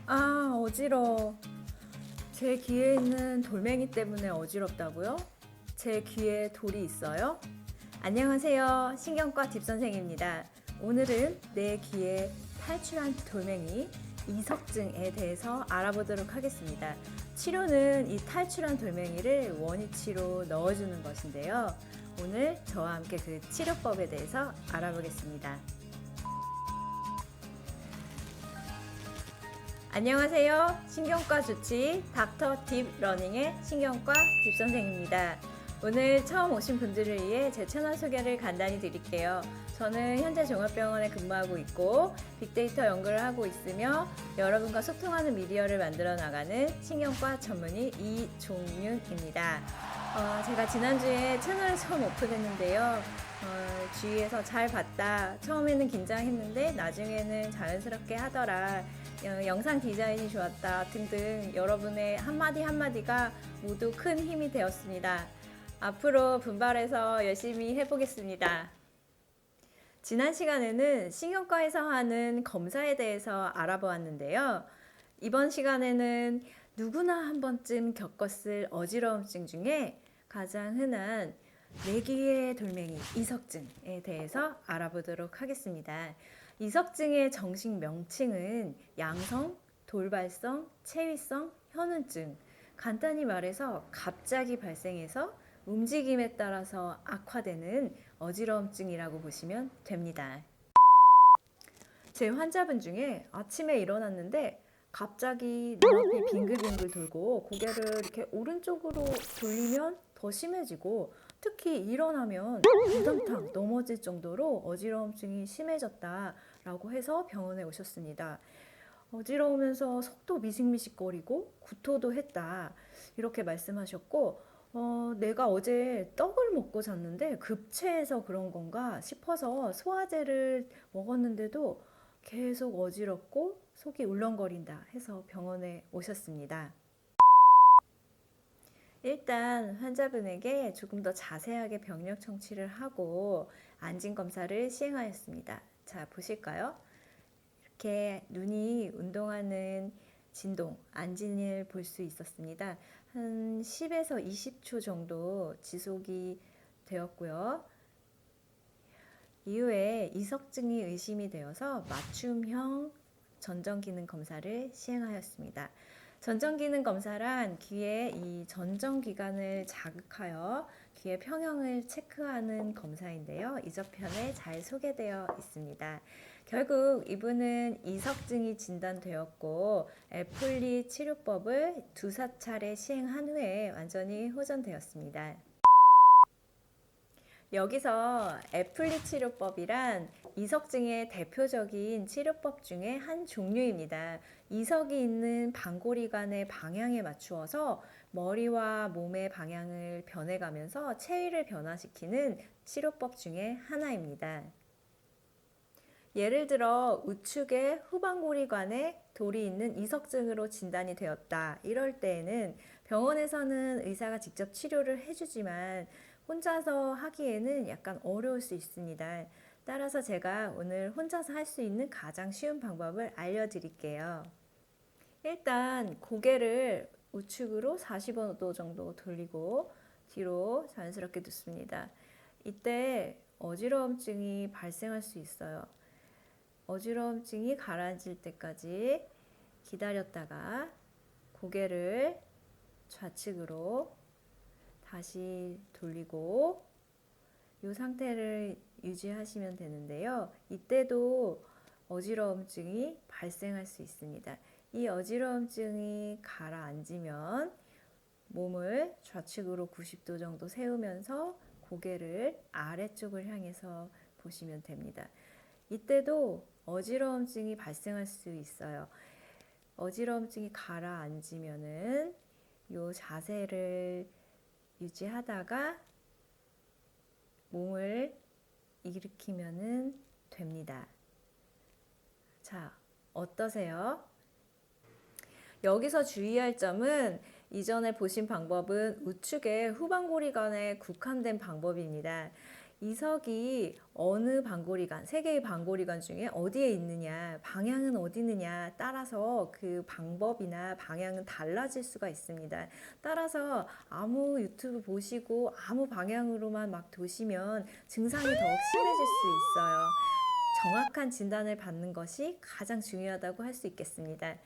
어지러워. 제 귀에 있는 돌멩이 때문에 어지럽다고요? 제 귀에 돌이 있어요? 안녕하세요. 신경과 딥선생입니다. 오늘은 내 귀에 탈출한 돌멩이, 이석증에 대해서 알아보도록 하겠습니다. 치료는 이 탈출한 돌멩이를 원위치로 넣어주는 것인데요. 오늘 저와 함께 그 치료법에 대해서 알아보겠습니다. 안녕하세요. 신경과 주치 닥터 딥러닝의 신경과 딥선생입니다. 오늘 처음 오신 분들을 위해 제 채널 소개를 간단히 드릴게요. 저는 현재 종합병원에 근무하고 있고 빅데이터 연구를 하고 있으며 여러분과 소통하는 미디어를 만들어 나가는 신경과 전문의 이종윤입니다. 제가 지난주에 채널을 처음 오픈했는데요. 주위에서 잘 봤다. 처음에는 긴장했는데 나중에는 자연스럽게 하더라. 영상 디자인이 좋았다 등등 여러분의 한마디 한마디가 모두 큰 힘이 되었습니다. 앞으로 분발해서 열심히 해보겠습니다. 지난 시간에는 신경과에서 하는 검사에 대해서 알아보았는데요. 이번 시간에는 누구나 한 번쯤 겪었을 어지러움증 중에 가장 흔한 뇌귀의 돌멩이 이석증에 대해서 알아보도록 하겠습니다. 이석증의 정식 명칭은 양성, 돌발성, 체위성, 현운증. 간단히 말해서 갑자기 발생해서 움직임에 따라서 악화되는 어지러움증이라고 보시면 됩니다. 제 환자분 중에 아침에 일어났는데 갑자기 눈앞이 빙글빙글 돌고 고개를 이렇게 오른쪽으로 돌리면 더 심해지고 특히 일어나면 우당탕 넘어질 정도로 어지러움증이 심해졌다라고 해서 병원에 오셨습니다. 어지러우면서 속도 미식미식거리고 구토도 했다 이렇게 말씀하셨고 내가 어제 떡을 먹고 잤는데 급체해서 그런 건가 싶어서 소화제를 먹었는데도 계속 어지럽고 속이 울렁거린다 해서 병원에 오셨습니다. 일단 환자분에게 조금 더 자세하게 병력 청취를 하고 안진 검사를 시행하였습니다. 자, 보실까요? 이렇게 눈이 운동하는 진동, 안진을 볼 수 있었습니다. 한 10에서 20초 정도 지속이 되었고요. 이후에 이석증이 의심이 되어서 맞춤형 전정기능 검사를 시행하였습니다. 전정기능 검사란 귀의 이 전정기관을 자극하여 귀의 평형을 체크하는 검사인데요. 이저편에 잘 소개되어 있습니다. 결국 이분은 이석증이 진단되었고 애플리 치료법을 2~4차례 시행한 후에 완전히 호전되었습니다. 여기서 애플리 치료법이란 이석증의 대표적인 치료법 중에 한 종류입니다. 이석이 있는 방골이관의 방향에 맞추어서 머리와 몸의 방향을 변해가면서 체위를 변화시키는 치료법 중에 하나입니다. 예를 들어 우측의 후방골이관에 돌이 있는 이석증으로 진단이 되었다. 이럴 때에는 병원에서는 의사가 직접 치료를 해주지만 혼자서 하기에는 약간 어려울 수 있습니다. 따라서 제가 오늘 혼자서 할 수 있는 가장 쉬운 방법을 알려드릴게요. 일단 고개를 우측으로 45도 정도 돌리고 뒤로 자연스럽게 눕습니다. 이때 어지러움증이 발생할 수 있어요. 어지러움증이 가라앉을 때까지 기다렸다가 고개를 좌측으로 다시 돌리고 이 상태를 유지하시면 되는데요. 이때도 어지러움증이 발생할 수 있습니다. 이 어지러움증이 가라앉으면 몸을 좌측으로 90도 정도 세우면서 고개를 아래쪽을 향해서 보시면 됩니다. 이때도 어지러움증이 발생할 수 있어요. 어지러움증이 가라앉으면은 이 자세를 유지하다가 몸을 일으키면 됩니다. 자, 어떠세요? 여기서 주의할 점은 이전에 보신 방법은 우측의 후방골이관에 국한된 방법입니다. 이석이 어느 방골이관, 세 개의 방골이관 중에 어디에 있느냐, 방향은 어디 있느냐 따라서 그 방법이나 방향은 달라질 수가 있습니다. 따라서 아무 유튜브 보시고 아무 방향으로만 막 도시면 증상이 더욱 심해질 수 있어요. 정확한 진단을 받는 것이 가장 중요하다고 할 수 있겠습니다.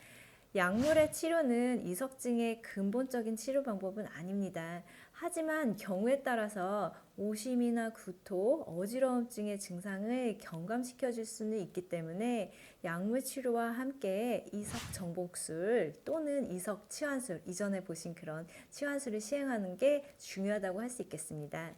약물의 치료는 이석증의 근본적인 치료 방법은 아닙니다. 하지만 경우에 따라서 오심이나 구토, 어지러움증의 증상을 경감시켜 줄 수는 있기 때문에 약물 치료와 함께 이석 정복술 또는 이석 치환술, 이전에 보신 그런 치환술을 시행하는 게 중요하다고 할 수 있겠습니다.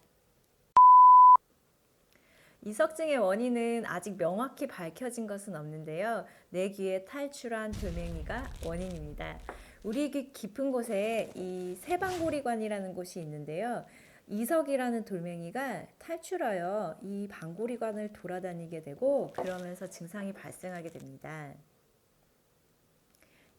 이석증의 원인은 아직 명확히 밝혀진 것은 없는데요. 내 귀에 탈출한 돌멩이가 원인입니다. 우리 귀 깊은 곳에 이 세방고리관이라는 곳이 있는데요. 이석이라는 돌멩이가 탈출하여 이 방고리관을 돌아다니게 되고 그러면서 증상이 발생하게 됩니다.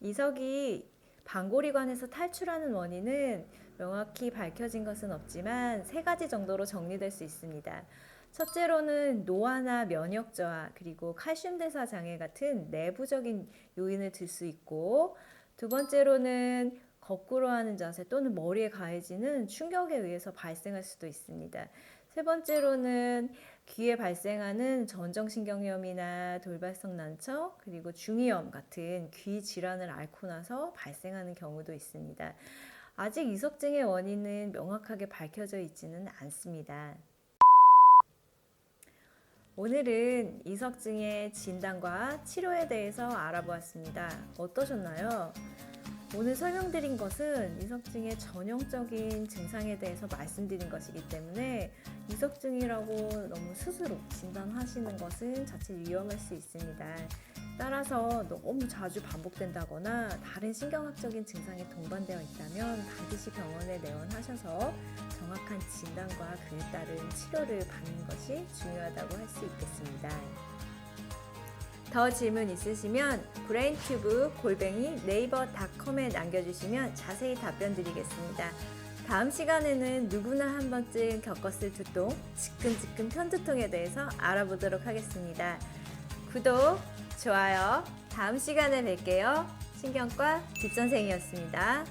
이석이 방고리관에서 탈출하는 원인은 명확히 밝혀진 것은 없지만 세 가지 정도로 정리될 수 있습니다. 첫째로는 노화나 면역 저하 그리고 칼슘 대사 장애 같은 내부적인 요인을 들 수 있고, 두 번째로는 거꾸로 하는 자세 또는 머리에 가해지는 충격에 의해서 발생할 수도 있습니다. 세 번째로는 귀에 발생하는 전정신경염이나 돌발성 난청 그리고 중이염 같은 귀 질환을 앓고 나서 발생하는 경우도 있습니다. 아직 이석증의 원인은 명확하게 밝혀져 있지는 않습니다. 오늘은 이석증의 진단과 치료에 대해서 알아보았습니다. 어떠셨나요? 오늘 설명드린 것은 이석증의 전형적인 증상에 대해서 말씀드린 것이기 때문에 이석증이라고 너무 스스로 진단하시는 것은 자칫 위험할 수 있습니다. 따라서 너무 자주 반복된다거나 다른 신경학적인 증상이 동반되어 있다면 반드시 병원에 내원하셔서 정확한 진단과 그에 따른 치료를 받는 것이 중요하다고 할 수 있겠습니다. 더 질문 있으시면 brainTube@naver.com에 남겨주시면 자세히 답변 드리겠습니다. 다음 시간에는 누구나 한 번쯤 겪었을 두통, 지끈지끈 편두통에 대해서 알아보도록 하겠습니다. 구독, 좋아요, 다음 시간에 뵐게요. 신경과 뒷선생이었습니다.